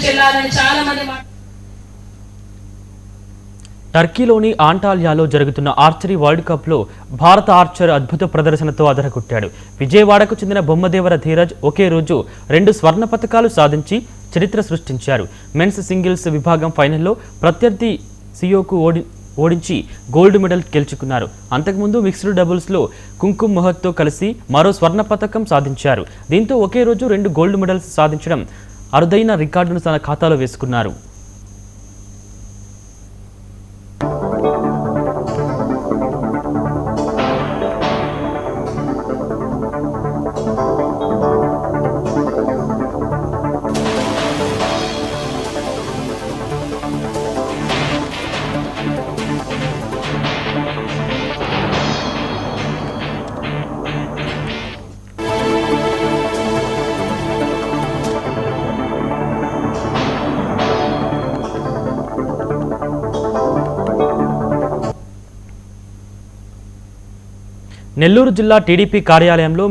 చెల్లాలని చాలా మంది టర్కీలోని ఆంటాలియాలో జరుగుతున్న ఆర్చరీ వరల్డ్ కప్లో భారత ఆర్చర్ అద్భుత ప్రదర్శనతో అదరగొట్టాడు. విజయవాడకు చెందిన బొమ్మదేవర ధీరజ్ ఒకే రోజు 2 స్వర్ణ పతకాలు సాధించి చరిత్ర సృష్టించారు. మెన్స్ సింగిల్స్ విభాగం ఫైనల్లో ప్రత్యర్థి సియోకు ఓడించి గోల్డ్ మెడల్ గెలుచుకున్నారు. అంతకుముందు మిక్స్డ్ డబుల్స్లో కుంకుమ్ మొహత్తో కలిసి మరో స్వర్ణ పతకం సాధించారు. దీంతో ఒకే రోజు 2 గోల్డ్ మెడల్స్ సాధించడం అరుదైన రికార్డును తన ఖాతాలో వేసుకున్నారు. నెల్లూరు జిల్లా టీడీపీ కార్యాలయంలో